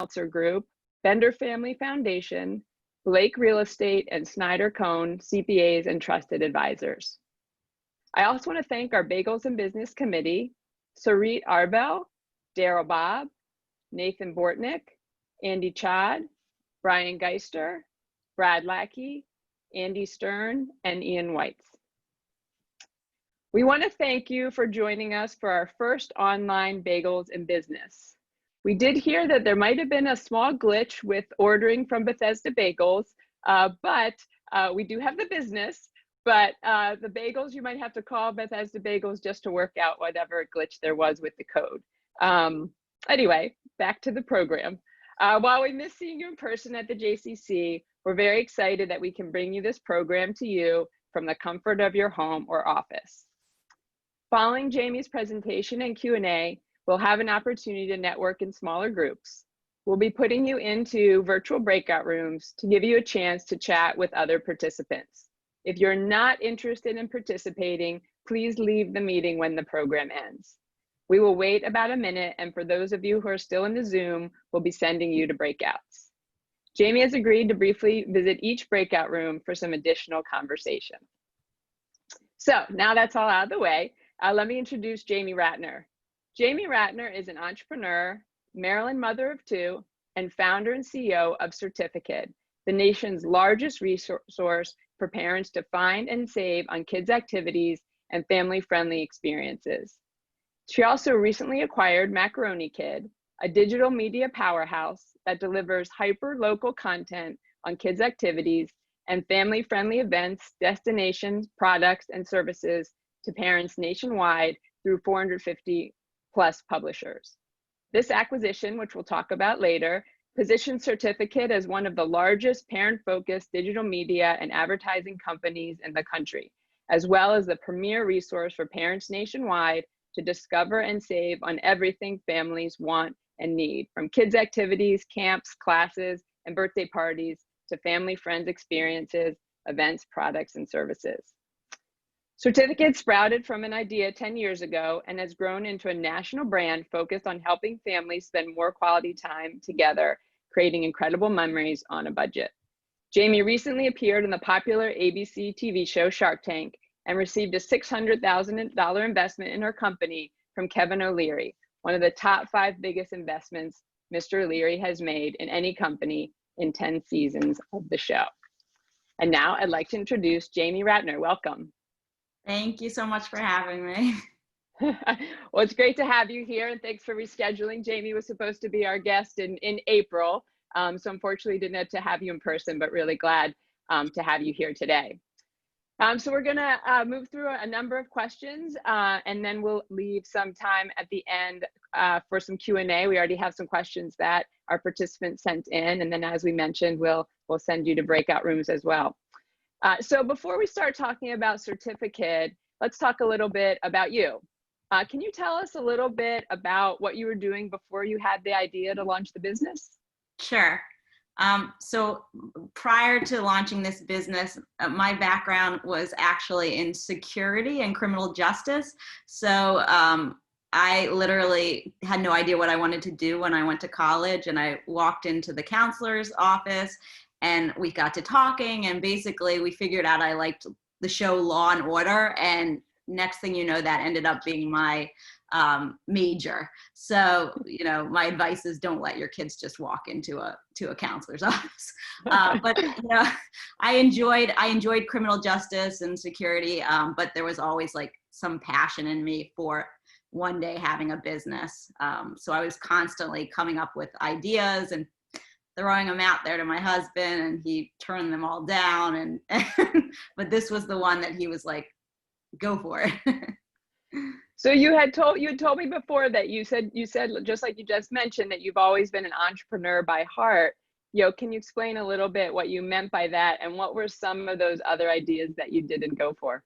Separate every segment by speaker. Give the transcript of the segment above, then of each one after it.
Speaker 1: Meltzer Group, Bender Family Foundation, Blake Real Estate, and Snyder Cohn CPAs and Trusted Advisors. I also want to thank our Bagels and Business Committee, Sarit Arbel, Daryl Bob, Nathan Bortnick, Andy Chad, Brian Geister, Brad Lackey, Andy Stern, and Ian Weitz. We want to thank you for joining us for our first online Bagels in Business. We did hear that there might have been a small glitch with ordering from Bethesda Bagels, but we do have the business. But the bagels, you might have to call Bethesda Bagels just to work out whatever glitch there was with the code. Anyway, back to the program. While we miss seeing you in person at the JCC, we're very excited that we can bring you this program to you from the comfort of your home or office. Following Jamie's presentation and Q&A, we'll have an opportunity to network in smaller groups. We'll be putting you into virtual breakout rooms to give you a chance to chat with other participants. If you're not interested in participating, please leave the meeting when the program ends. We will wait about a minute, and for those of you who are still in the Zoom, we'll be sending you to breakouts. Jamie has agreed to briefly visit each breakout room for some additional conversation. So now that's all out of the way, let me introduce Jamie Ratner. Jamie Ratner is an entrepreneur, Maryland mother of two, and founder and CEO of CertifiKID, the nation's largest resource for parents to find and save on kids' activities and family-friendly experiences. She also recently acquired Macaroni Kid, a digital media powerhouse that delivers hyper-local content on kids' activities and family-friendly events, destinations, products, and services to parents nationwide through 450 plus publishers. This acquisition, which we'll talk about later, positions CertifiKID as one of the largest parent-focused digital media and advertising companies in the country, as well as the premier resource for parents nationwide to discover and save on everything families want and need, from kids' activities, camps, classes, and birthday parties to family friends experiences, events, products, and services. CertifiKID sprouted from an idea 10 years ago and has grown into a national brand focused on helping families spend more quality time together, creating incredible memories on a budget. Jamie recently appeared in the popular ABC TV show Shark Tank and received a $600,000 investment in her company from Kevin O'Leary, one of the top 5 biggest investments Mr. O'Leary has made in any company in 10 seasons of the show. And now I'd like to introduce Jamie Ratner. Welcome.
Speaker 2: Thank you so much for having me.
Speaker 1: Well, it's great to have you here, and thanks for rescheduling. Jamie was supposed to be our guest in April, so unfortunately didn't get to have you in person, but really glad to have you here today. So we're gonna move through a number of questions, and then we'll leave some time at the end for some Q&A. We already have some questions that our participants sent in, and then as we mentioned, we'll send you to breakout rooms as well. So before we start talking about CertifiKID, let's talk a little bit about you. Can you tell us a little bit about what you were doing before you had the idea to launch the business?
Speaker 2: Sure. So prior to launching this business, my background was actually in security and criminal justice. So I literally had no idea what I wanted to do when I went to college, and I walked into the counselor's office and we got to talking, and basically we figured out I liked the show Law and Order, and next thing you know, that ended up being my major. So, you know, my advice is don't let your kids just walk into a counselor's office. But you know, I enjoyed criminal justice and security, but there was always like some passion in me for one day having a business. So I was constantly coming up with ideas and throwing them out there to my husband, and he turned them all down. But this was the one that he was like, go for it.
Speaker 1: So you had told me before that you said just like you just mentioned that you've always been an entrepreneur by heart. Can you explain a little bit what you meant by that, and what were some of those other ideas that you didn't go for?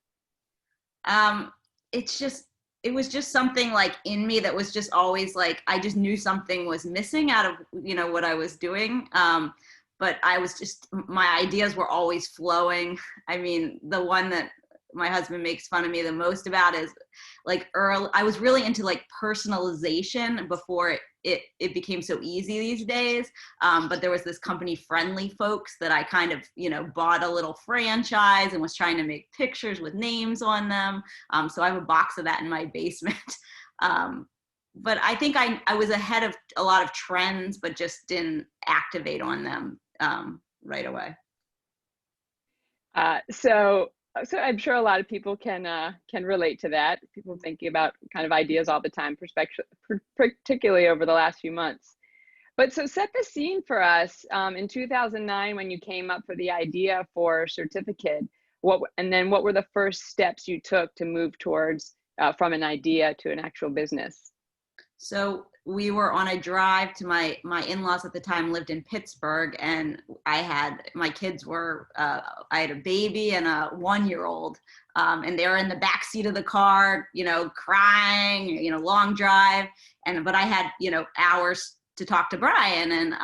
Speaker 2: It was just something like in me that was just always like, I just knew something was missing out of, you know, what I was doing. But I was just, my ideas were always flowing. I mean, the one that my husband makes fun of me the most about is like I was really into like personalization before it became so easy these days. But there was this company Friendly Folks that I kind of, bought a little franchise and was trying to make pictures with names on them. So I have a box of that in my basement. But I think I was ahead of a lot of trends, but just didn't activate on them right away.
Speaker 1: So I'm sure a lot of people can relate to that. People thinking about kind of ideas all the time, particularly over the last few months. But so set the scene for us. In 2009, when you came up for the idea for CertifiKID, and then what were the first steps you took to move towards from an idea to an actual business?
Speaker 2: So we were on a drive to my in-laws at the time lived in Pittsburgh, and my kids were, I had a baby and a 1-year-old, and they were in the back seat of the car, crying, long drive. But I had, hours to talk to Brian, and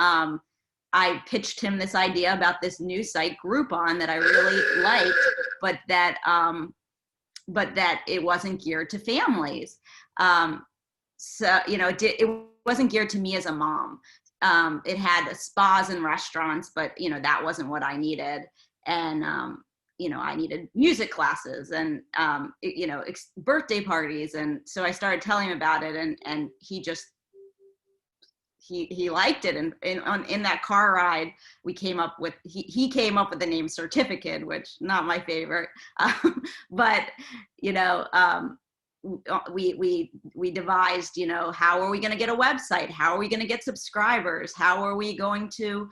Speaker 2: I pitched him this idea about this new site Groupon that I really liked, but that it wasn't geared to families. So, it wasn't geared to me as a mom. It had spas and restaurants, but, that wasn't what I needed. And, I needed music classes and, birthday parties. And so I started telling him about it, and he just, he liked it. And in that car ride, he came up with the name CertifiKID, which not my favorite. But, we devised, how are we going to get a website? How are we going to get subscribers? How are we going to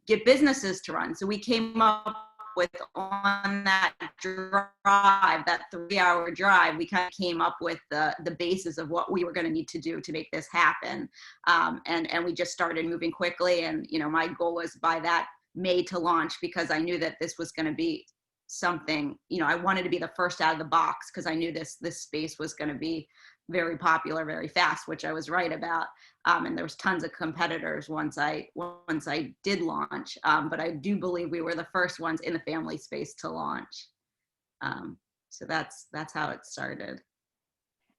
Speaker 2: get businesses to run? So we came up with, on that drive, that 3-hour drive, we kind of came up with the basis of what we were going to need to do to make this happen. And we just started moving quickly. And, my goal was by that May to launch, because I knew that this was going to be something, I wanted to be the first out of the box, because I knew this space was going to be very popular very fast, which I was right about. And there was tons of competitors once I did launch. But I do believe we were the first ones in the family space to launch. So that's how it started.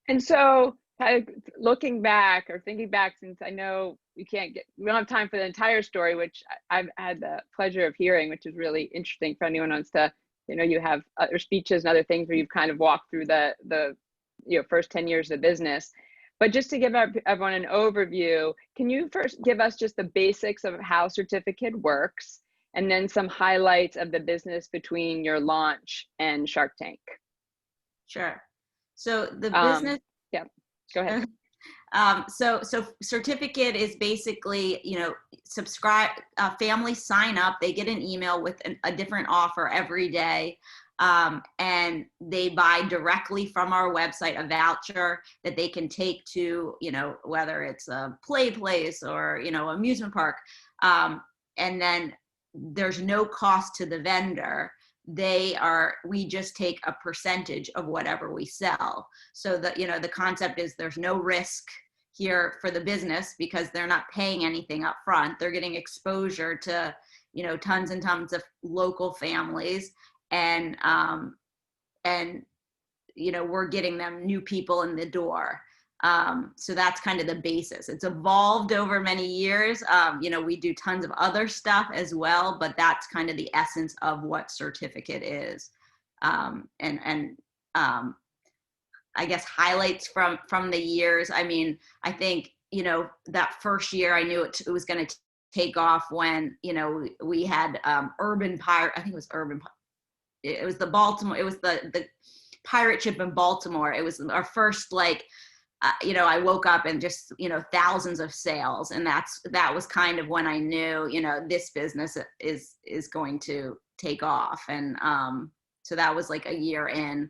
Speaker 1: And so kind of looking back or thinking back, since I know we don't have time for the entire story, which I've had the pleasure of hearing, which is really interesting for anyone who wants to, you have other speeches and other things where you've kind of walked through the first 10 years of business. But just to give everyone an overview, can you first give us just the basics of how CertifiKID works, and then some highlights of the business between your launch and Shark Tank?
Speaker 2: Sure. So the business.
Speaker 1: Yeah, go ahead.
Speaker 2: So CertifiKID is basically, subscribe, families sign up, they get an email with a different offer every day. And they buy directly from our website a voucher that they can take to, whether it's a play place or, amusement park. And then there's no cost to the vendor. We just take a percentage of whatever we sell. So that, the concept is there's no risk here for the business, because they're not paying anything up front. They're getting exposure to, tons and tons of local families, and we're getting them new people in the door. So that's kind of the basis. It's evolved over many years. We do tons of other stuff as well, but that's kind of the essence of what CertifiKID is. I guess highlights from the years. I mean, I think, that first year I knew it was going to take off when, we had Urban Pirate. I think it was Urban. It was the Baltimore. It was the pirate ship in Baltimore. It was our first, I woke up and just, thousands of sales. And that was kind of when I knew, this business is going to take off. And so that was like a year in.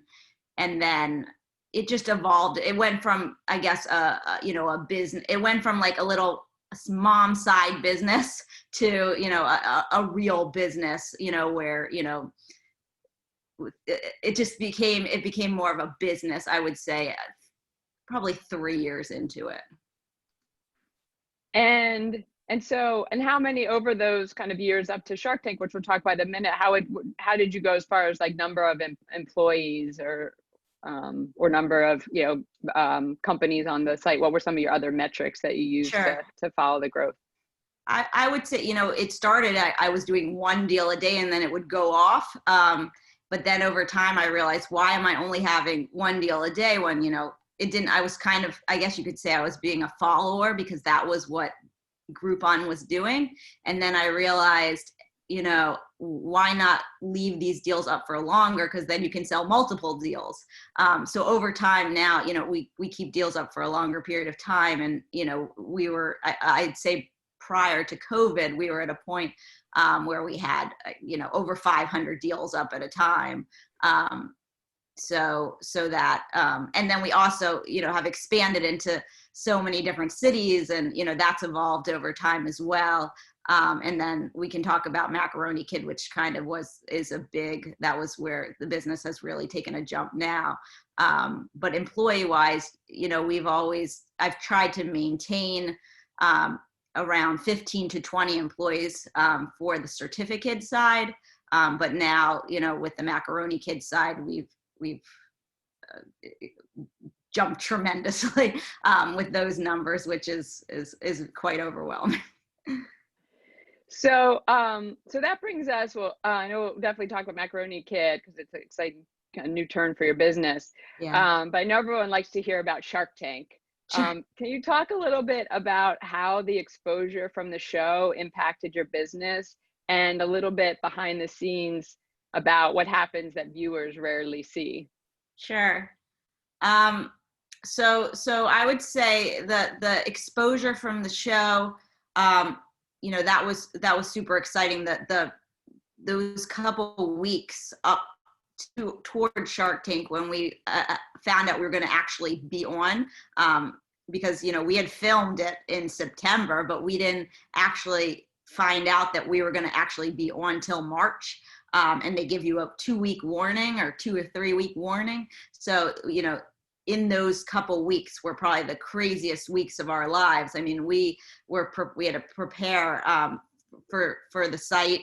Speaker 2: And then it just evolved. It went from, I guess, a business. It went from like a little mom side business to, a real business, where, it became more of a business, I would say, probably 3 years into it.
Speaker 1: And And so, and how many over those kind of years up to Shark Tank, which we'll talk about in a minute, how did you go as far as like number of employees or number of, companies on the site? What were some of your other metrics that you used
Speaker 2: Sure.
Speaker 1: to follow the growth?
Speaker 2: I would say, it started, I was doing one deal a day and then it would go off. But then over time I realized, why am I only having one deal a day when, it didn't, I was kind of, I guess you could say I was being a follower because that was what Groupon was doing. And then I realized, why not leave these deals up for longer? Because then you can sell multiple deals. So over time now, we keep deals up for a longer period of time. And, I'd say prior to COVID, we were at a point where we had, over 500 deals up at a time. So that, and then we also, have expanded into so many different cities, and, that's evolved over time as well. And then we can talk about Macaroni Kid, which kind of that was where the business has really taken a jump now. But employee wise, I've tried to maintain, around 15 to 20 employees, for the CertifiKID side. But now, with the Macaroni Kid side, we've jumped tremendously with those numbers, which is quite overwhelming.
Speaker 1: So, so that brings us, well, I know we'll definitely talk about Macaroni Kid because it's an exciting kind of new turn for your business.
Speaker 2: Yeah.
Speaker 1: But I know everyone likes to hear about Shark Tank. Can you talk a little bit about how the exposure from the show impacted your business, and a little bit behind the scenes about what happens that viewers rarely see?
Speaker 2: Sure. So I would say that the exposure from the show, that was super exciting. That those couple weeks up toward Shark Tank, when we found out we were going to actually be on, because we had filmed it in September, but we didn't actually find out that we were going to actually be on till March. And they give you a 2-week warning or 2 or 3 week warning. So, in those couple weeks were probably the craziest weeks of our lives. I mean, we had to prepare for the site.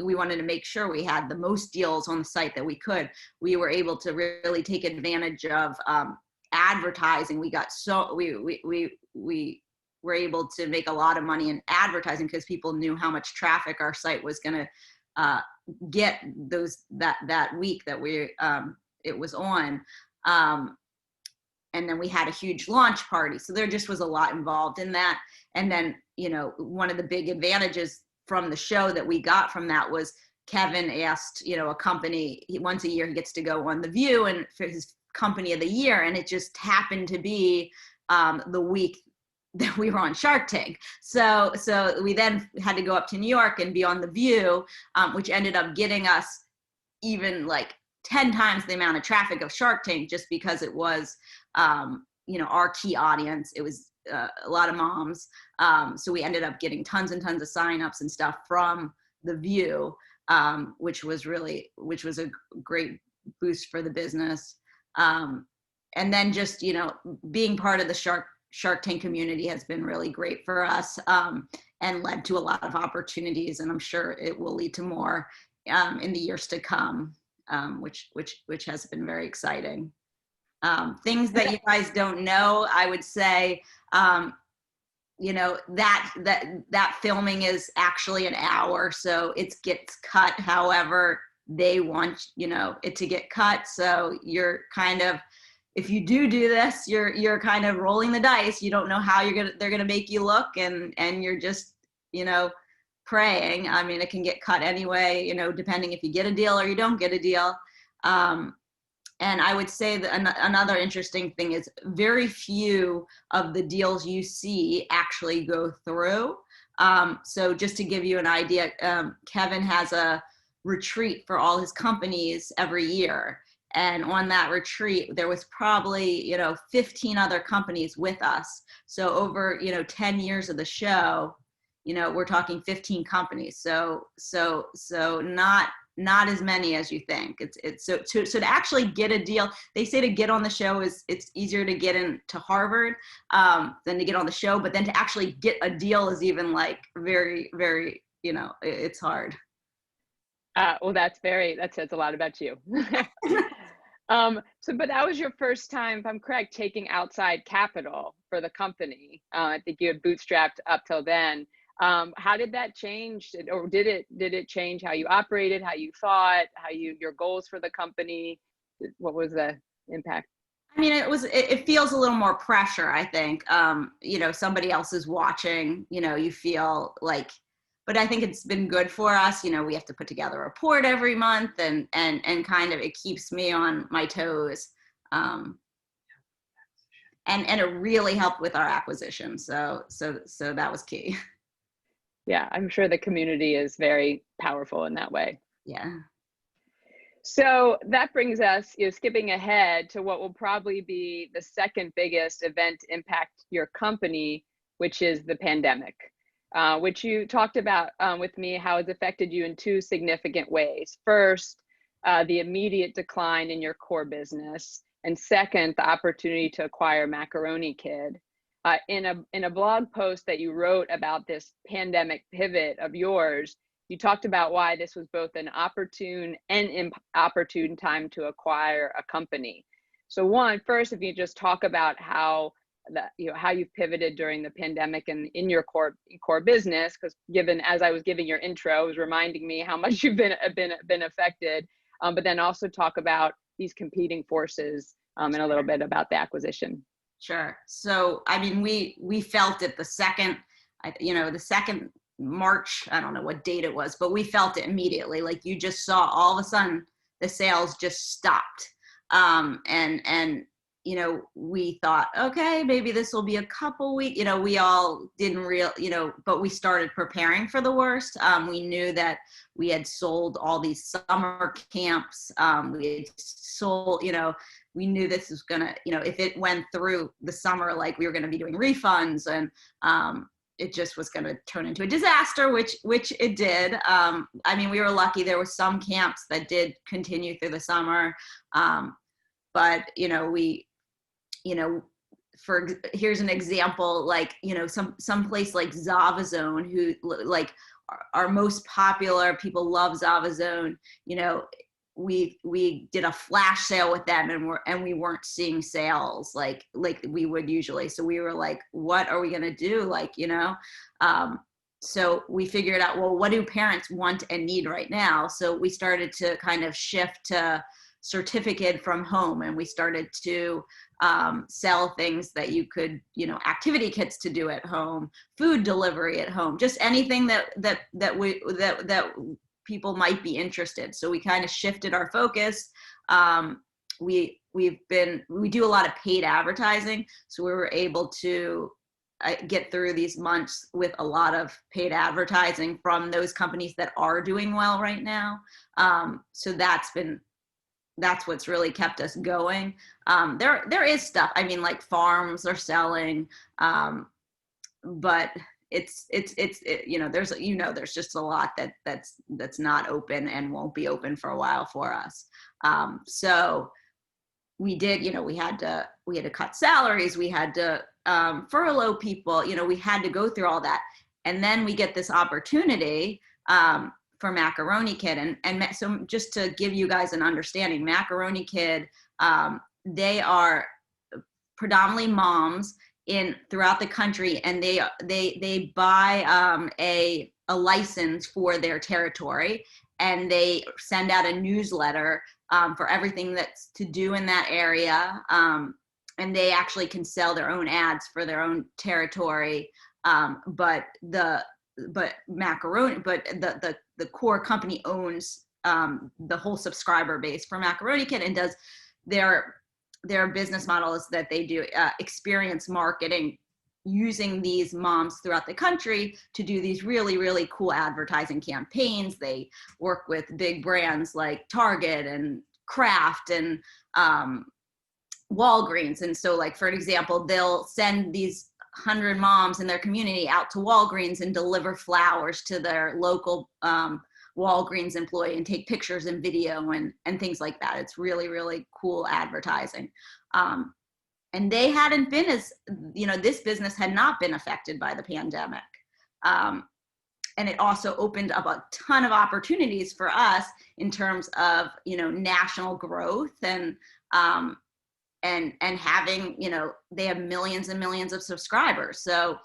Speaker 2: We wanted to make sure we had the most deals on the site that we could. We were able to really take advantage of advertising. We were able to make a lot of money in advertising because people knew how much traffic our site was going to get that week that it was on. And then we had a huge launch party. So there just was a lot involved in that. And then, one of the big advantages from the show that we got from that was Kevin asked, a company, once a year he gets to go on The View and for his company of the year. And it just happened to be the week that we were on Shark Tank. So we then had to go up to New York and be on The View, which ended up getting us even like 10 times the amount of traffic of Shark Tank, just because it was, our key audience. It was a lot of moms. So we ended up getting tons and tons of signups and stuff from The View, which was a great boost for the business. And then just, being part of the Shark Tank community has been really great for us, and led to a lot of opportunities. And I'm sure it will lead to more in the years to come, which has been very exciting. Things that you guys don't know, I would say, that filming is actually an hour, so it gets cut however they want, it to get cut. So you're kind of, if you do this, you're kind of rolling the dice. You don't know how they're gonna make you look, and you're just, praying. I mean, it can get cut anyway, depending if you get a deal or you don't get a deal. And I would say that another interesting thing is very few of the deals you see actually go through. So just to give you an idea, Kevin has a retreat for all his companies every year. And on that retreat, there was probably, 15 other companies with us. So over, 10 years of the show, we're talking 15 companies. So not not as many as you think. It's so to actually get a deal, they say to get on the show it's easier to get into Harvard than to get on the show, but then to actually get a deal is even like very, very, it's hard.
Speaker 1: Well, that says a lot about you. But that was your first time, if I'm correct, taking outside capital for the company. I think you had bootstrapped up till then. How did that change, or did it change how you operated, how you thought, your goals for the company? What was the impact?
Speaker 2: I mean, it feels a little more pressure, I think. Somebody else is watching, you feel like, but I think it's been good for us. We have to put together a report every month and kind of, it keeps me on my toes. And it really helped with our acquisition. So that was key.
Speaker 1: Yeah, I'm sure the community is very powerful in that way.
Speaker 2: Yeah.
Speaker 1: So that brings us, skipping ahead to what will probably be the second biggest event to impact your company, which is the pandemic, which you talked about with me, how it's affected you in two significant ways. First, the immediate decline in your core business, and second, the opportunity to acquire Macaroni Kid. In a blog post that you wrote about this pandemic pivot of yours, you talked about why this was both an opportune and inopportune time to acquire a company. So first, if you just talk about how you've pivoted during the pandemic and in your core business, because as I was giving your intro, it was reminding me how much you've been affected, but then also talk about these competing forces and a little bit about the acquisition.
Speaker 2: Sure. So, I mean, we felt it the second March, I don't know what date it was, but we felt it immediately. Like you just saw all of a sudden the sales just stopped. We thought, okay, maybe this will be a couple weeks, we all didn't but we started preparing for the worst. We knew that we had sold all these summer camps. We had sold, we knew this was gonna, if it went through the summer, like we were gonna be doing refunds, and it just was gonna turn into a disaster, which it did. We were lucky. There were some camps that did continue through the summer. But here's an example, like, some place like Zavazone, who like our most popular, people love Zavazone, we did a flash sale with them, and we weren't seeing sales like we would usually. So we were like, what are we going to do? So we figured out, well, what do parents want and need right now? So we started to kind of shift to CertifiKID from home, and we started to sell things that you could, activity kits to do at home, food delivery at home, just anything that people might be interested. So we kind of shifted our focus. We do a lot of paid advertising, so we were able to get through these months with a lot of paid advertising from those companies that are doing well right now. So that's what's really kept us going. There is stuff, like farms are selling, but there's just a lot that's not open and won't be open for a while for us. So we did, we had to cut salaries, we had to furlough people, we had to go through all that. And then we get this opportunity for Macaroni Kid. And so just to give you guys an understanding, Macaroni Kid, they are predominantly moms throughout the country, and they buy a license for their territory, and they send out a newsletter for everything that's to do in that area. And they actually can sell their own ads for their own territory. But the core company owns the whole subscriber base for Macaroni Kid, and does their business model is that they do experience marketing using these moms throughout the country to do these really, really cool advertising campaigns. They work with big brands like Target and Kraft and Walgreens. And so, like, for example, they'll send these 100 moms in their community out to Walgreens and deliver flowers to their local Walgreens employee and take pictures and video and things like that. It's really, really cool advertising. And they hadn't been as, this business had not been affected by the pandemic. And it also opened up a ton of opportunities for us in terms of, national growth and having, they have millions and millions of subscribers. So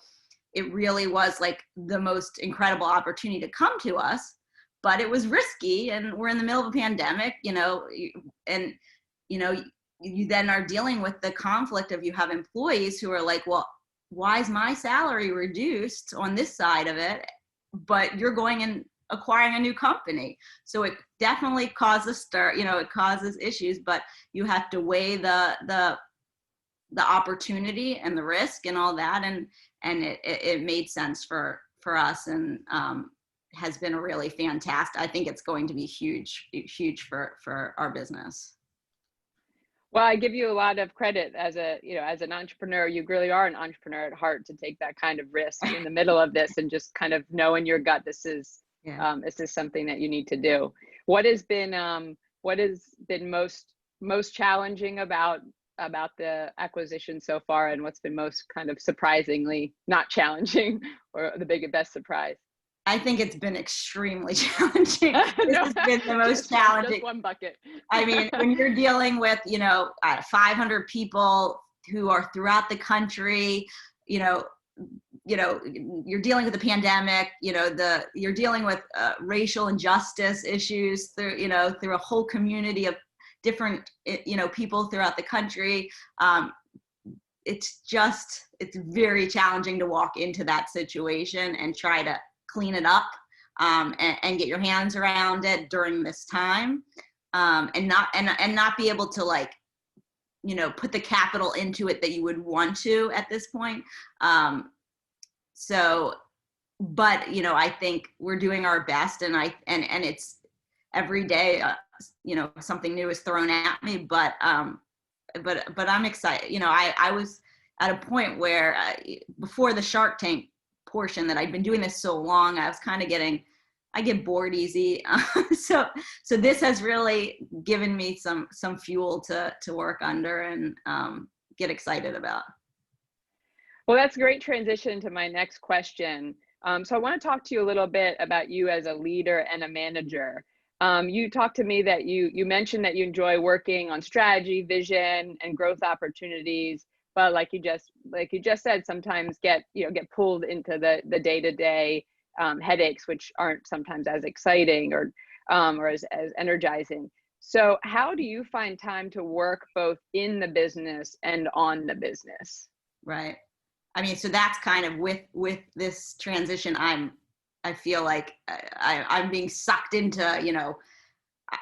Speaker 2: it really was like the most incredible opportunity to come to us, but it was risky, and we're in the middle of a pandemic, and, you then are dealing with the conflict of, you have employees who are like, well, why is my salary reduced on this side of it, but you're going and acquiring a new company? So it definitely causes it causes issues, but you have to weigh the opportunity and the risk and all that. And it made sense for us, and has been a really fantastic, I think it's going to be huge for our business.
Speaker 1: Well, I give you a lot of credit as an entrepreneur. You really are an entrepreneur at heart to take that kind of risk in the middle of this, and just kind of know in your gut, this is something that you need to do. What has been most challenging about the acquisition so far, and what's been most kind of surprisingly not challenging, or the best surprise?
Speaker 2: I think it's been extremely challenging. This has been the most challenging.
Speaker 1: Just one bucket.
Speaker 2: I mean, when you're dealing with, 500 people who are throughout the country, you're dealing with the pandemic, you're dealing with racial injustice issues through a whole community of different, people throughout the country. It's very challenging to walk into that situation and try to clean it up, and get your hands around it during this time, and not be able to put the capital into it that you would want to at this point. But I think we're doing our best, and it's every day, something new is thrown at me, but I'm excited. I was at a point where before the Shark Tank portion, that I'd been doing this so long, I was kind of I get bored easy. So this has really given me some fuel to work under and get excited about.
Speaker 1: Well, that's a great transition to my next question. So I want to talk to you a little bit about you as a leader and a manager. You talked to me that you mentioned that you enjoy working on strategy, vision, and growth opportunities, but like you just said, sometimes get pulled into the day-to-day headaches, which aren't sometimes as exciting or as energizing. So how do you find time to work both in the business and on the business?
Speaker 2: Right. I mean, so that's kind of with this transition, I feel like I'm being sucked into,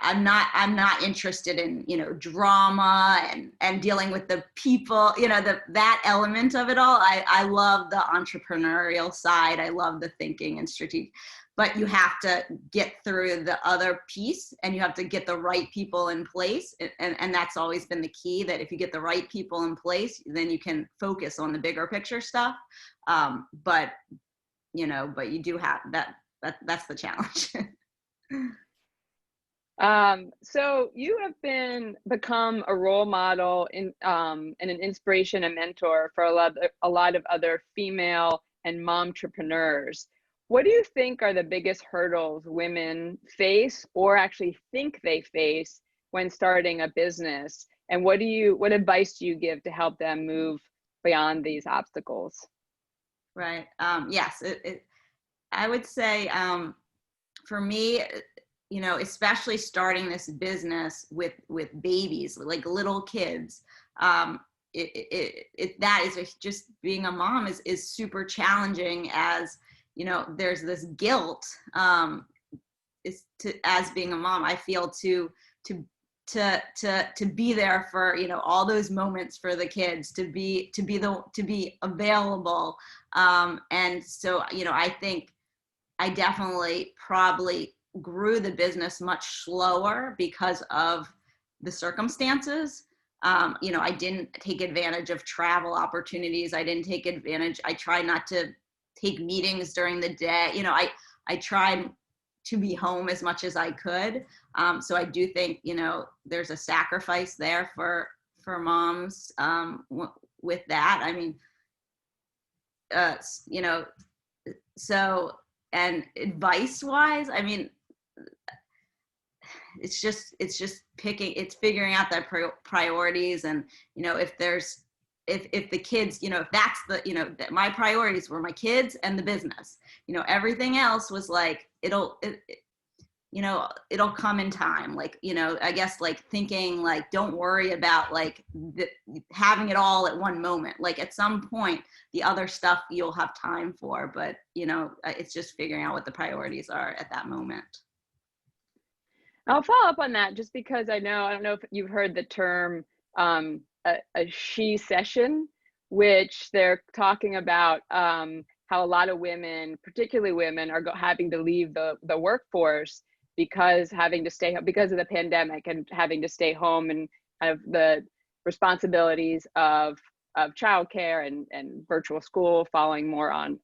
Speaker 2: I'm not interested in, drama and dealing with the people, that element of it all. I love the entrepreneurial side. I love the thinking and strategic, but you have to get through the other piece, and you have to get the right people in place. And that's always been the key, that if you get the right people in place, then you can focus on the bigger picture stuff. But you do have that's the challenge.
Speaker 1: So you have become a role model and an inspiration and mentor for a lot of other female and momtrepreneurs. What do you think are the biggest hurdles women face, or actually think they face, when starting a business? And what advice do you give to help them move beyond these obstacles?
Speaker 2: Right. Yes. I would say, for me, especially starting this business with babies, like little kids, that is just being a mom is super challenging, as there's this guilt as being a mom. I feel to be there for all those moments for the kids, to be available, and so I think I definitely probably grew the business much slower because of the circumstances. I didn't take advantage of travel opportunities. I tried not to take meetings during the day. I tried to be home as much as I could. So I do think, you know, there's a sacrifice there for moms with that. I mean, you know, so, and advice wise, I mean, it's just figuring out their priorities. And, you know, if the kids, you know, if that's the, you know, my priorities were my kids and the business, you know, everything else was like, you know, it'll come in time. Like, you know, I guess like thinking like, don't worry about like having it all at one moment. Like at some point, the other stuff you'll have time for, but, you know, it's just figuring out what the priorities are at that moment.
Speaker 1: I'll follow up on that just because I don't know if you've heard the term a she session, which they're talking about how a lot of women, particularly women, are having to leave the workforce because having to stay home because of the pandemic and having to stay home and have the responsibilities of childcare and virtual school falling more on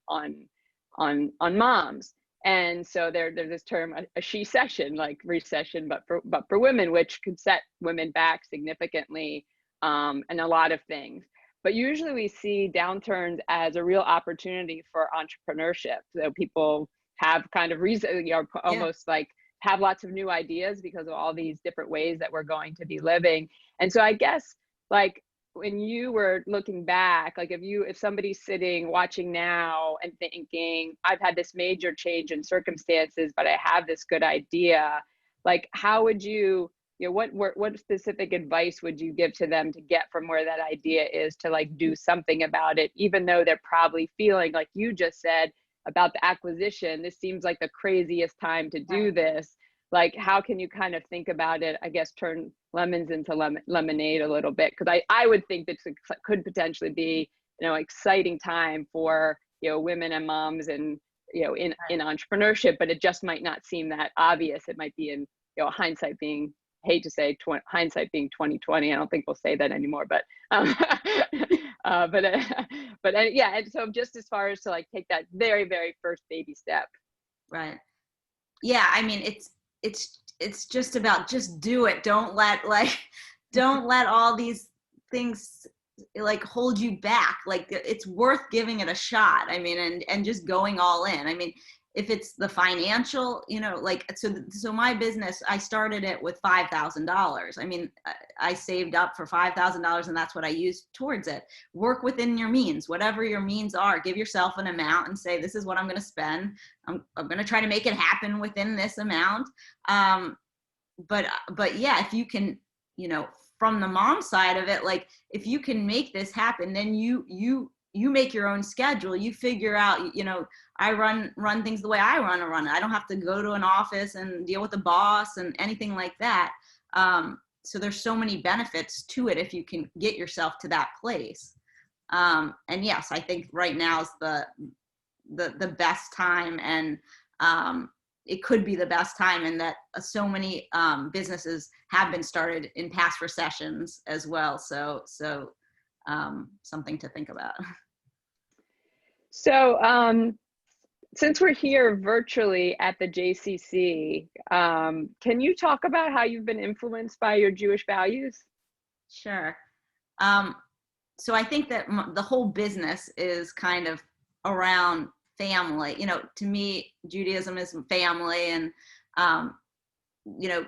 Speaker 1: moms. And so there's this term, a she session, like recession, but for women, which could set women back significantly in a lot of things. But usually we see downturns as a real opportunity for entrepreneurship. So people have kind of reason, you know, almost like have lots of new ideas because of all these different ways that we're going to be living. And so I guess like when you were looking back, like if somebody's sitting watching now and thinking, I've had this major change in circumstances, but I have this good idea, like how would you know, what specific advice would you give to them to get from where that idea is to like do something about it, even though they're probably feeling like you just said about the acquisition, this seems like the craziest time to do this. Like, how can you kind of think about it, I guess, turn lemons into lemonade a little bit? Because I would think this could potentially be, you know, exciting time for, you know, women and moms and, you know, in entrepreneurship, but it just might not seem that obvious. It might be in, you know, hindsight being, I hate to say hindsight being 2020. I don't think we'll say that anymore, but yeah. And so just as far as to like take that very, very first baby step.
Speaker 2: Right. Yeah. I mean, it's just about just do it. Don't let all these things like hold you back. Like it's worth giving it a shot. I mean, and just going all in. I mean, if it's the financial, you know, like, so my business, I started it with $5,000. I mean, I saved up for $5,000 and that's what I used towards it. Work within your means, whatever your means are, give yourself an amount and say, this is what I'm going to spend. I'm going to try to make it happen within this amount. But yeah, if you can, you know, from the mom side of it, like if you can make this happen, then you make your own schedule. You figure out, you know, I run things the way I want to run it. I don't have to go to an office and deal with the boss and anything like that. So there's so many benefits to it if you can get yourself to that place. And yes, I think right now is the best time, and it could be the best time, in that so many businesses have been started in past recessions as well. So something to think about.
Speaker 1: So since we're here virtually at the JCC, can you talk about how you've been influenced by your Jewish values?
Speaker 2: Sure. So I think that the whole business is kind of around family. You know, to me, Judaism is family, and you know,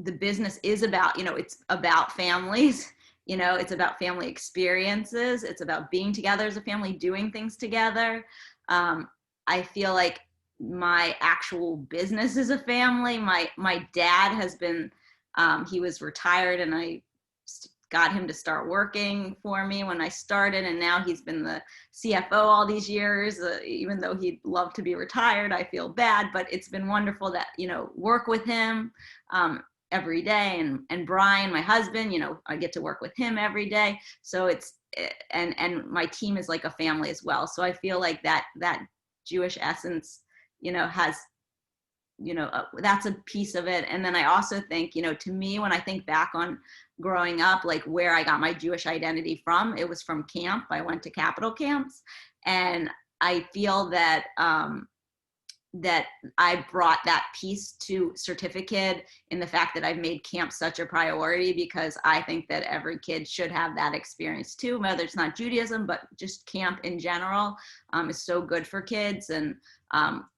Speaker 2: the business is about, you know, it's about families. You know, it's about family experiences. It's about being together as a family, doing things together. I feel like my actual business is a family. My dad has been, he was retired, and I got him to start working for me when I started, and now he's been the CFO all these years. Even though he'd love to be retired, I feel bad, but it's been wonderful that, you know, work with him every day. And Brian, my husband, you know, I get to work with him every day. So it's, and my team is like a family as well. So I feel like that Jewish essence, you know, has, you know, that's a piece of it. And then I also think, you know, to me, when I think back on growing up, like where I got my Jewish identity from, it was from camp. I went to capital camps, and I feel that that I brought that piece to CertifiKID in the fact that I've made camp such a priority, because I think that every kid should have that experience too, whether it's not Judaism, but just camp in general is so good for kids. And,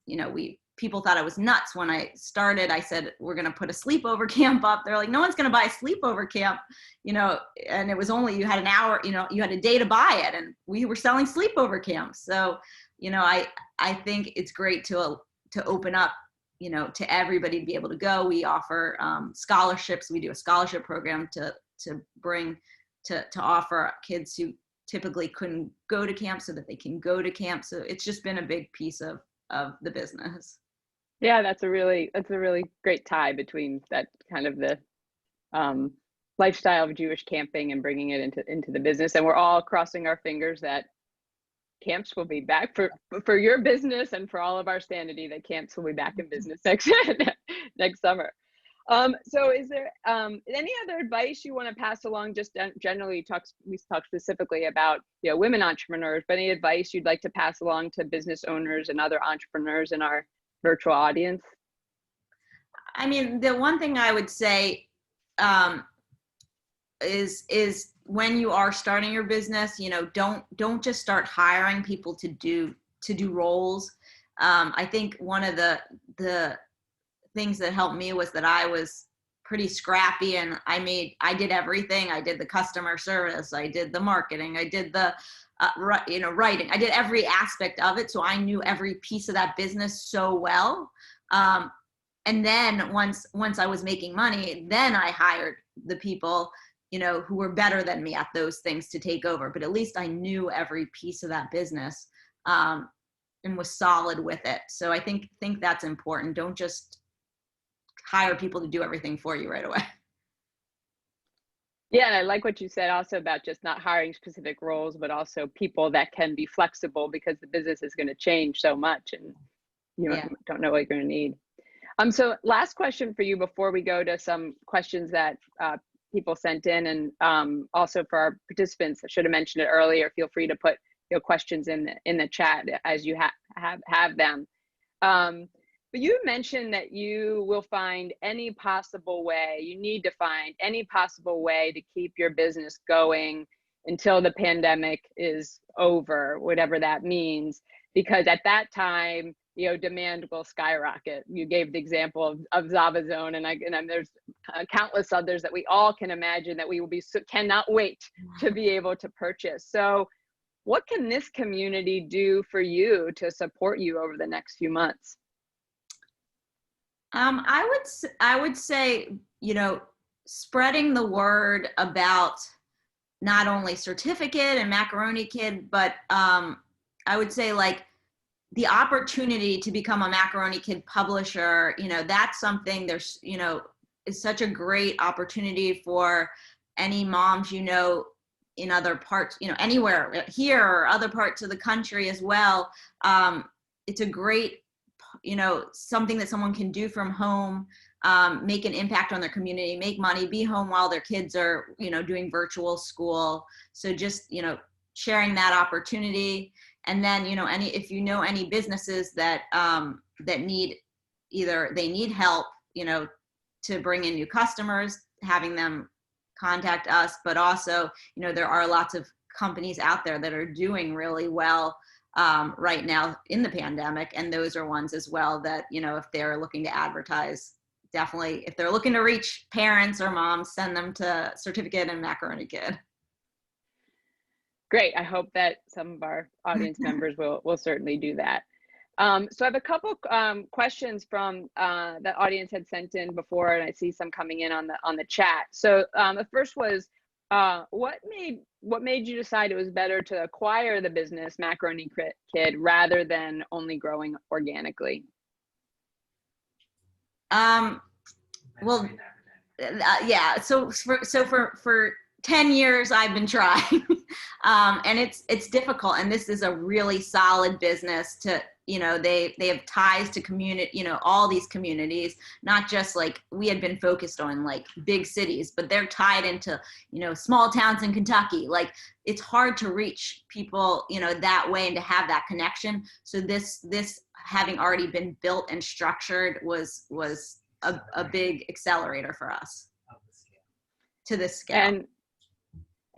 Speaker 2: you know, people thought I was nuts when I started. I said, we're going to put a sleepover camp up. They're like, no one's going to buy a sleepover camp, you know, and it was only, you had an hour, you know, you had a day to buy it, and we were selling sleepover camps. So, you know, I think it's great to open up, you know, to everybody to be able to go. We offer scholarships. We do a scholarship program to offer kids who typically couldn't go to camp so that they can go to camp. So it's just been a big piece of the business.
Speaker 1: Yeah, that's a really great tie between that kind of the lifestyle of Jewish camping and bringing it into the business. And we're all crossing our fingers that camps will be back for your business and for all of our sanity, that camps will be back in business next summer. So is there any other advice you want to pass along? Just generally, we talk specifically about, you know, women entrepreneurs, but any advice you'd like to pass along to business owners and other entrepreneurs in our virtual audience?
Speaker 2: I mean, the one thing I would say is when you are starting your business, you know, don't just start hiring people to do roles. I think one of the things that helped me was that I was pretty scrappy, and I did everything. I did the customer service, I did the marketing, I did the writing, I did every aspect of it. So I knew every piece of that business so well. And then once I was making money, then I hired the people, you know, who were better than me at those things to take over. But at least I knew every piece of that business and was solid with it. So I think that's important. Don't just hire people to do everything for you right away.
Speaker 1: Yeah, and I like what you said also about just not hiring specific roles, but also people that can be flexible, because the business is going to change so much, and you don't know what you're going to need. So last question for you before we go to some questions that people sent in, and also for our participants, I should have mentioned it earlier. Feel free to put your questions in the chat as you have them. But you mentioned that you will find any possible way. You need to find any possible way to keep your business going until the pandemic is over, whatever that means, because at that time, you know, demand will skyrocket. You gave the example of ZavaZone, and there's countless others that we all can imagine that we will cannot wait to be able to purchase. So what can this community do for you to support you over the next few months?
Speaker 2: I would say, you know, spreading the word about not only CertifiKID and Macaroni Kid, but I would say, like, the opportunity to become a Macaroni Kid publisher, you know, that's something there's, you know, is such a great opportunity for any moms, you know, in other parts, you know, anywhere here or other parts of the country as well. It's a great, you know, something that someone can do from home, make an impact on their community, make money, be home while their kids are, you know, doing virtual school. So just, you know, sharing that opportunity. And then, you know, if you know any businesses that that need help, you know, to bring in new customers, having them contact us. But also, you know, there are lots of companies out there that are doing really well right now in the pandemic, and those are ones as well that, you know, if they're looking to advertise, definitely, if they're looking to reach parents or moms, send them to CertifiKID and Macaroni Kid.
Speaker 1: Great. I hope that some of our audience members will certainly do that. So I have a couple questions from the audience had sent in before, and I see some coming in on the chat. So the first was, what made you decide it was better to acquire the business Macaroni Kid rather than only growing organically?
Speaker 2: Well, yeah. So for 10 years I've been trying, and it's difficult. And this is a really solid business to, you know, they have ties to community, you know, all these communities, not just like we had been focused on like big cities, but they're tied into, you know, small towns in Kentucky. Like, it's hard to reach people, you know, that way and to have that connection. So this having already been built and structured was a big accelerator for us to this scale.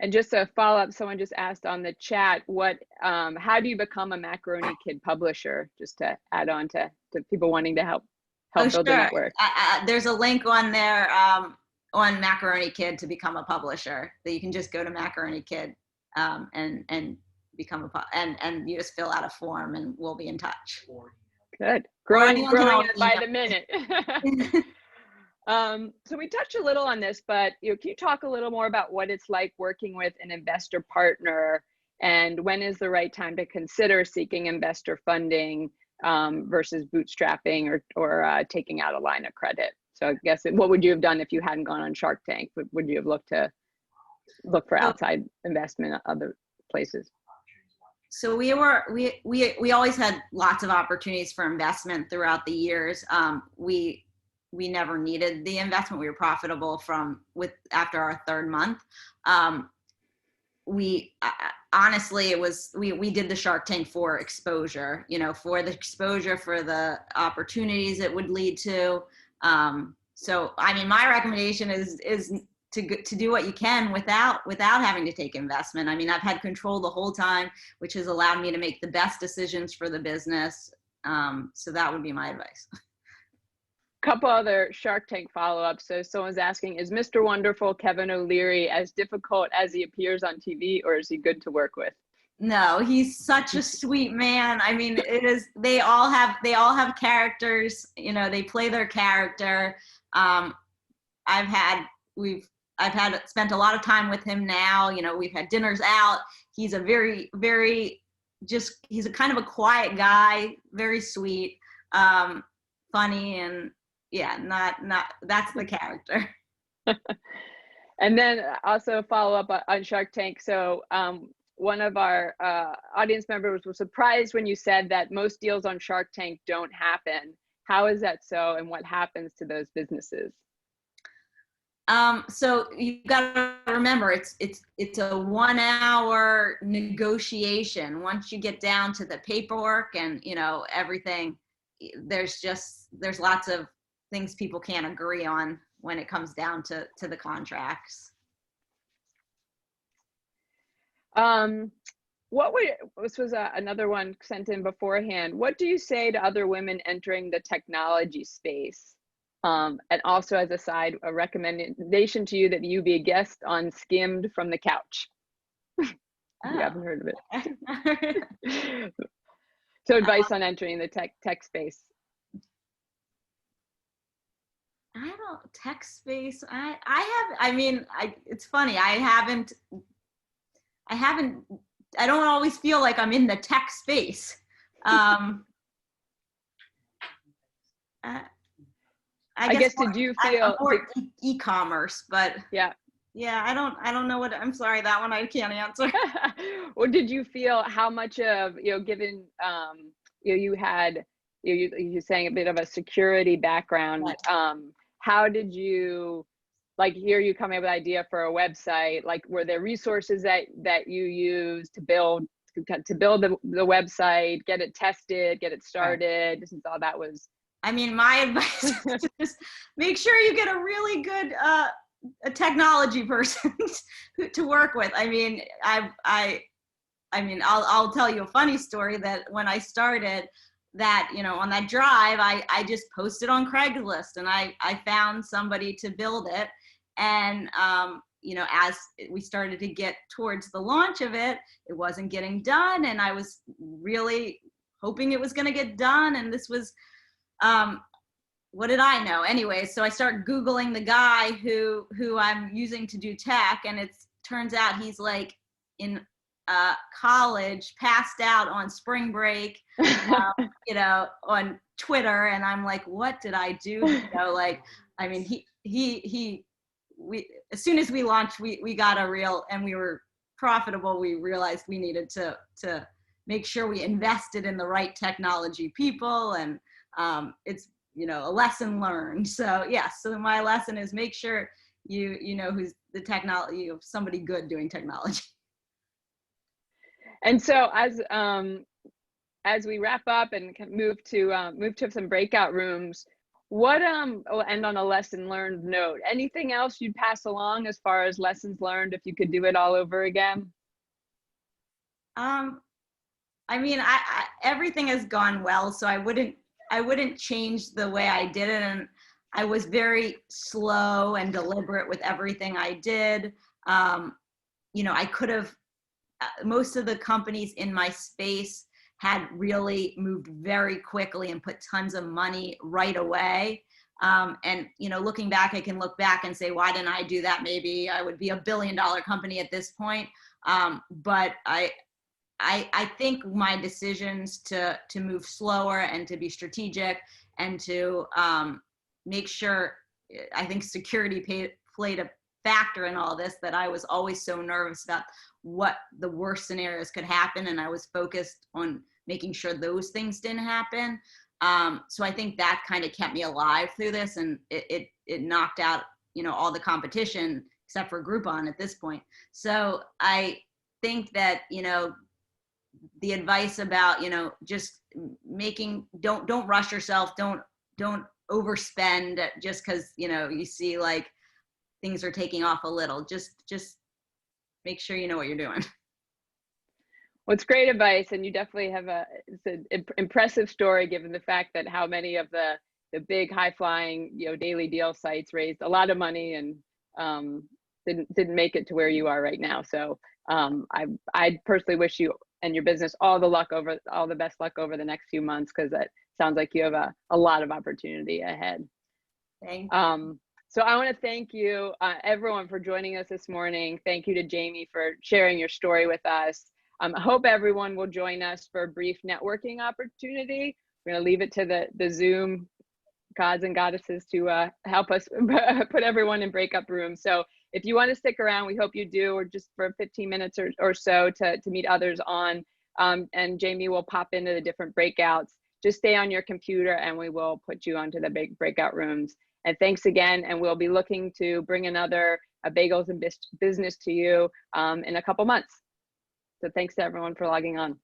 Speaker 1: And just a follow up, someone just asked on the chat, how do you become a Macaroni Kid publisher? Just to add on to people wanting to help build the network.
Speaker 2: There's a link on there on Macaroni Kid to become a publisher. That you can just go to Macaroni Kid and become and you just fill out a form and we'll be in touch.
Speaker 1: Good, growing by the minute. So we touched a little on this, but can you talk a little more about what it's like working with an investor partner, and when is the right time to consider seeking investor funding versus bootstrapping or taking out a line of credit? So I guess what would you have done if you hadn't gone on Shark Tank? Would you have looked for outside investment at other places?
Speaker 2: So we always had lots of opportunities for investment throughout the years. We never needed the investment. We were profitable after our third month. Honestly, we did the Shark Tank for exposure, for the exposure, for the opportunities it would lead to. So, I mean, my recommendation is to do what you can without having to take investment. I mean, I've had control the whole time, which has allowed me to make the best decisions for the business. So that would be my advice.
Speaker 1: Couple other Shark Tank follow-ups. So someone's asking, is Mr. Wonderful Kevin O'Leary as difficult as he appears on TV, or is he good to work with?
Speaker 2: No, he's such a sweet man. I mean, they all have characters, they play their character. I've spent a lot of time with him now. We've had dinners out. He's a very, very he's a kind of a quiet guy, very sweet, funny, and yeah, not that's the character.
Speaker 1: And then also follow up on Shark Tank. So one of our audience members was surprised when you said that most deals on Shark Tank don't happen. How is that so, and what happens to those businesses?
Speaker 2: So you've got to remember, it's a 1 hour negotiation. Once you get down to the paperwork and everything, there's lots of things people can't agree on when it comes down to the contracts.
Speaker 1: This was another one sent in beforehand. What do you say to other women entering the technology space? And also, as a side, a recommendation to you that you be a guest on Skimmed from the Couch. You haven't heard of it. So advice on entering the tech space.
Speaker 2: Tech space. It's funny. I don't always feel like I'm in the tech space. I guess did you feel e-commerce, but yeah, I don't know what, I'm sorry, that one I can't answer.
Speaker 1: Or did you feel how much of, given, you had, you're saying a bit of a security background, how did you, here you coming up with an idea for a website, were there resources that you used to build the website, get it tested, get it started, since all that was...
Speaker 2: my advice is to just make sure you get a really good a technology person to work with. I'll tell you a funny story that when I started that, on that drive, I just posted on Craigslist and I found somebody to build it. And, as we started to get towards the launch of it, it wasn't getting done. And I was really hoping it was going to get done. And this was, what did I know? Anyway, so I start Googling the guy who I'm using to do tech, and it turns out he's in college, passed out on spring break, on Twitter, and I'm like, what did I do? As soon as we launched, we got a reel and we were profitable. We realized we needed to make sure we invested in the right technology people, and it's a lesson learned. So so my lesson is make sure you know who's the technology, somebody good doing technology.
Speaker 1: And so as we wrap up and move to some breakout rooms, what we'll end on a lesson learned note. Anything else you'd pass along as far as lessons learned if you could do it all over again?
Speaker 2: I mean, everything has gone well, so I wouldn't change the way I did it, and I was very slow and deliberate with everything I did. You know, I could have. Most of the companies in my space had really moved very quickly and put tons of money right away. And you know, looking back, I can look back and say, why didn't I do that? Maybe I would be $1 billion company at this point. But I think my decisions to move slower and to be strategic and to make sure, I think security played a factor in all this, that I was always so nervous about what the worst scenarios could happen, and I was focused on making sure those things didn't happen. So I think that kind of kept me alive through this, and it knocked out, you know, all the competition except for Groupon at this point. So I think that, you know, the advice about, you know, just don't rush yourself, don't overspend just because, you know, you see like things are taking off a little. Just make sure you know what you're doing.
Speaker 1: Well, it's great advice, and you definitely have it's an impressive story given the fact that how many of the big high flying, you know, daily deal sites raised a lot of money and didn't make it to where you are right now. So I personally wish you and your business all the best luck over the next few months, because it sounds like you have a lot of opportunity ahead.
Speaker 2: Thank you.
Speaker 1: So I want to thank you, everyone, for joining us this morning. Thank you to Jamie for sharing your story with us. I hope everyone will join us for a brief networking opportunity. We're going to leave it to the Zoom gods and goddesses to help us put everyone in breakup rooms. So if you want to stick around, we hope you do, or just for 15 minutes or so to meet others on, and Jamie will pop into the different breakouts. Just stay on your computer and we will put you onto the big breakout rooms. And thanks again, and we'll be looking to bring another Bagels and Business to you in a couple months. So thanks to everyone for logging on.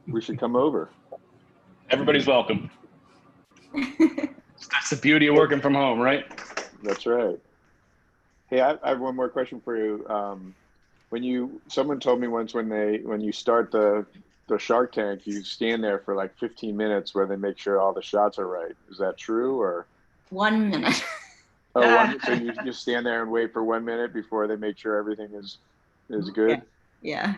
Speaker 3: we should come over.
Speaker 4: Everybody's welcome. That's the beauty of working from home, right?
Speaker 3: That's right. Hey, I have one more question for you. Someone told me once when you start the Shark Tank, you stand there for like 15 minutes where they make sure all the shots are right. Is that true, or?
Speaker 2: 1 minute.
Speaker 3: So you stand there and wait for 1 minute before they make sure everything is good?
Speaker 2: Yeah.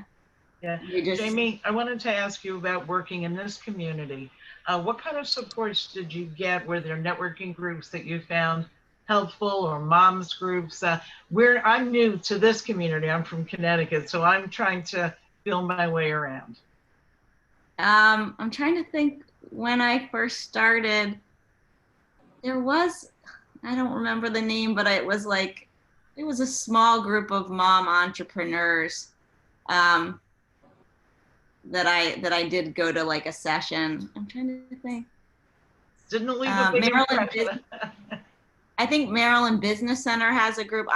Speaker 5: Jamie, I wanted to ask you about working in this community. What kind of supports did you get? Were there networking groups that you found helpful, or moms groups? I'm new to this community. I'm from Connecticut, so I'm trying to feel my way around.
Speaker 2: I'm trying to think. When I first started, there was, I don't remember the name, but it was a small group of mom entrepreneurs that I did go to like a session. I'm trying to think.
Speaker 5: Didn't leave a big impression.
Speaker 2: I think Maryland Business Center has a group.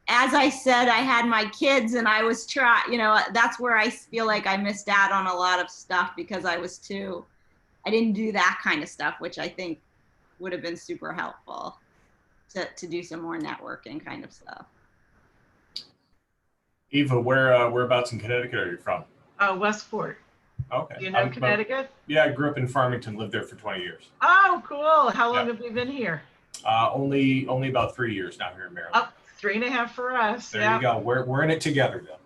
Speaker 2: As I said, I had my kids and I was that's where I feel like I missed out on a lot of stuff because I didn't do that kind of stuff, which I think would have been super helpful to do some more networking kind of stuff.
Speaker 6: Eva, whereabouts in Connecticut are you from?
Speaker 5: Westport.
Speaker 6: Okay.
Speaker 5: Do you know Connecticut?
Speaker 6: Yeah, I grew up in Farmington, lived there for 20 years.
Speaker 5: Oh, cool. How long have you been here?
Speaker 6: Only about 3 years now here in Maryland.
Speaker 5: Oh, 3.5 for us.
Speaker 6: There you go. We're in it together though.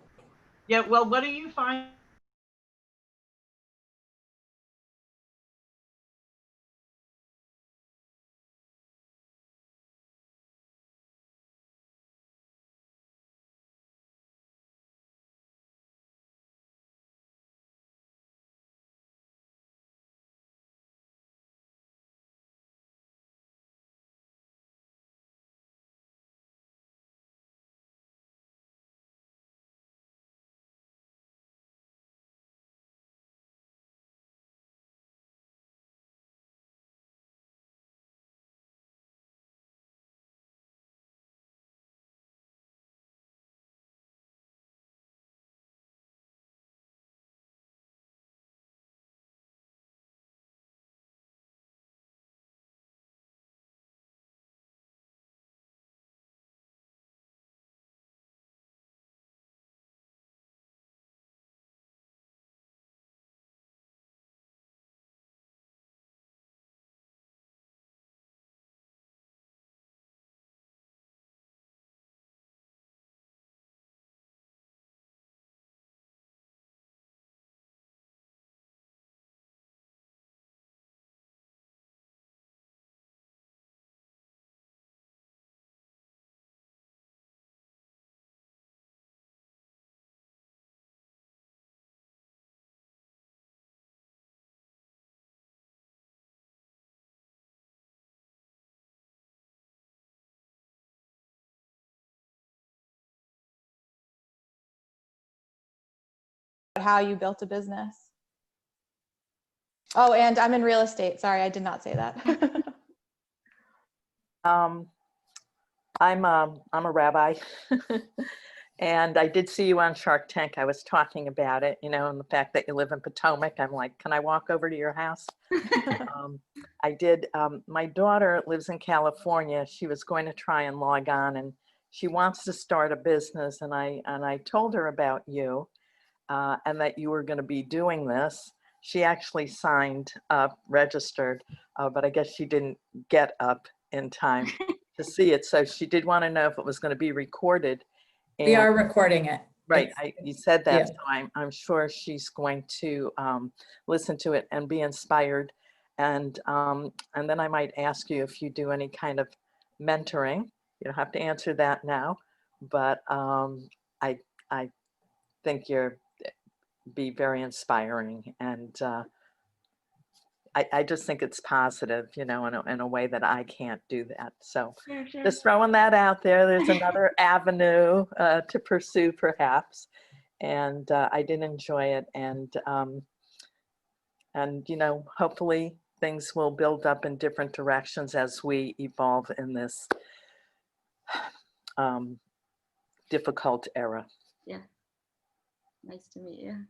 Speaker 5: Yeah, well, what do you find?
Speaker 7: How you built a business. Oh, and I'm in real estate. Sorry, I did not say that.
Speaker 8: I'm a rabbi, and I did see you on Shark Tank. I was talking about it, and the fact that you live in Potomac. I'm like, can I walk over to your house? I did. My daughter lives in California. She was going to try and log on, and she wants to start a business. And I told her about you, and that you were going to be doing this. She actually signed up, registered, but I guess she didn't get up in time to see it. So she did want to know if it was going to be recorded.
Speaker 9: We are recording it.
Speaker 8: Right. You said that.
Speaker 9: Yeah.
Speaker 8: So I'm sure she's going to listen to it and be inspired. And then I might ask you if you do any kind of mentoring. You don't have to answer that now, but I think you're be very inspiring, and I just think it's positive, in a way that I can't do that. So
Speaker 2: Sure.
Speaker 8: just throwing that out there. There's another avenue to pursue, perhaps. And I did enjoy it, and hopefully things will build up in different directions as we evolve in this difficult era.
Speaker 2: Yeah. Nice to meet you.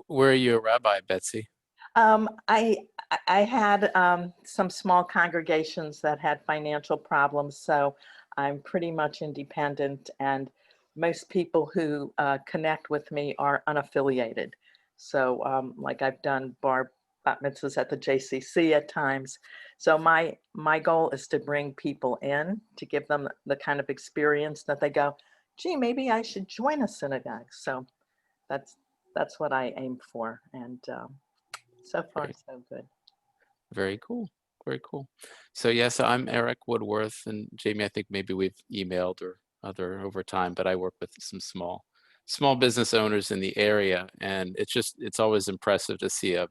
Speaker 10: Where are you a rabbi, Betsy?
Speaker 8: I had some small congregations that had financial problems, so I'm pretty much independent, and most people who connect with me are unaffiliated. So like I've done bat mitzvahs at the JCC at times. So my goal is to bring people in, to give them the kind of experience that they go, gee, maybe I should join a synagogue. So that's what I aim for, and so far
Speaker 10: Great.
Speaker 8: so good.
Speaker 10: Very cool. Very cool. So yeah, so I'm Eric Woodworth, and Jamie, I think maybe we've emailed or other over time, but I work with some small business owners in the area, and it's always impressive to see a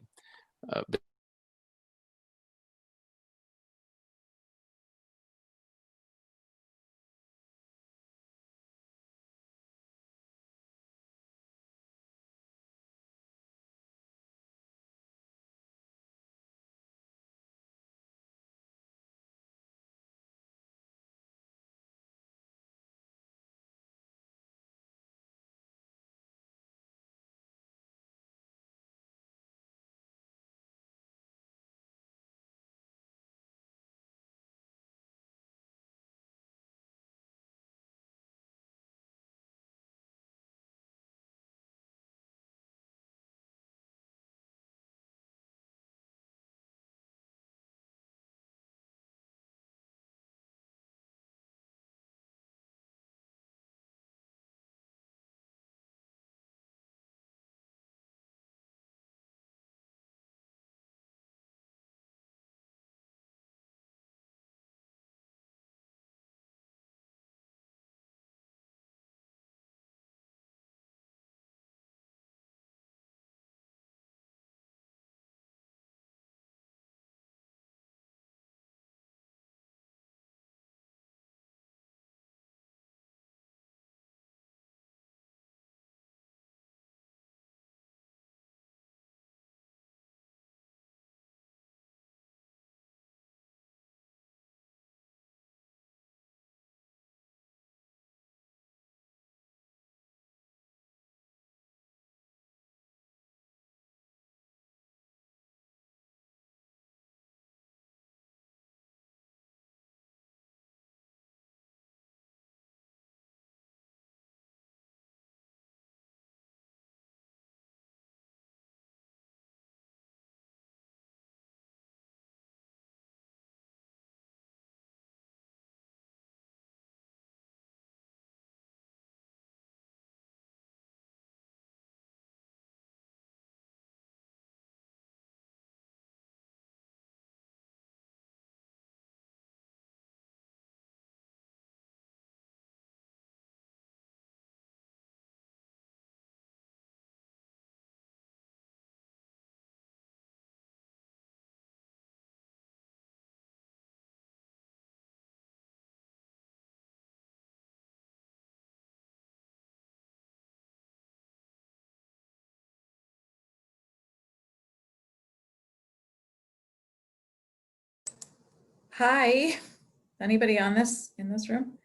Speaker 9: Hi, anybody on in this room?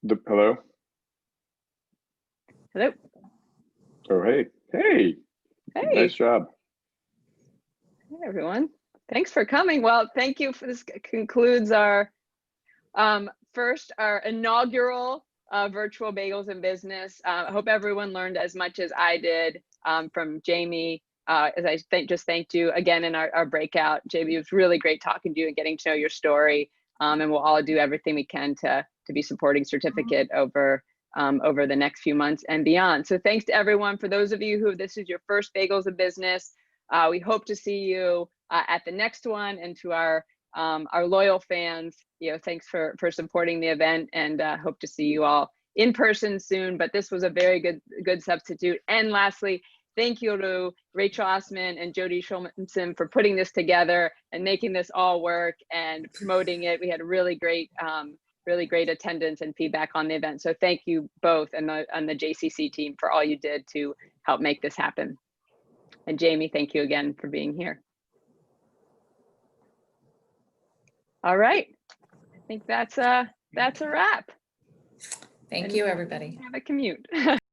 Speaker 3: Hello?
Speaker 1: Hello.
Speaker 3: Oh, hey. Hey,
Speaker 1: Hey.
Speaker 3: nice job.
Speaker 1: Hey, everyone. Thanks for coming. Well, thank you. This concludes our our inaugural virtual Bagels in Business. I hope everyone learned as much as I did from Jamie. As I just thanked you again in our breakout. Jamie, it was really great talking to you and getting to know your story. And we'll all do everything we can to be supporting CertifiKID over the next few months and beyond. So thanks to everyone. For those of you who this is your first Bagels in Business, we hope to see you at the next one. And to our loyal fans, thanks for supporting the event, and hope to see you all in person soon. But this was a very good substitute. And lastly, thank you to Rachel Osman and Jody Schulmanson for putting this together and making this all work and promoting it. We had a really great attendance and feedback on the event. So thank you both and the JCC team for all you did to help make this happen. And Jamie, thank you again for being here. All right, I think that's a wrap.
Speaker 9: Thank you, everybody.
Speaker 1: Have a commute.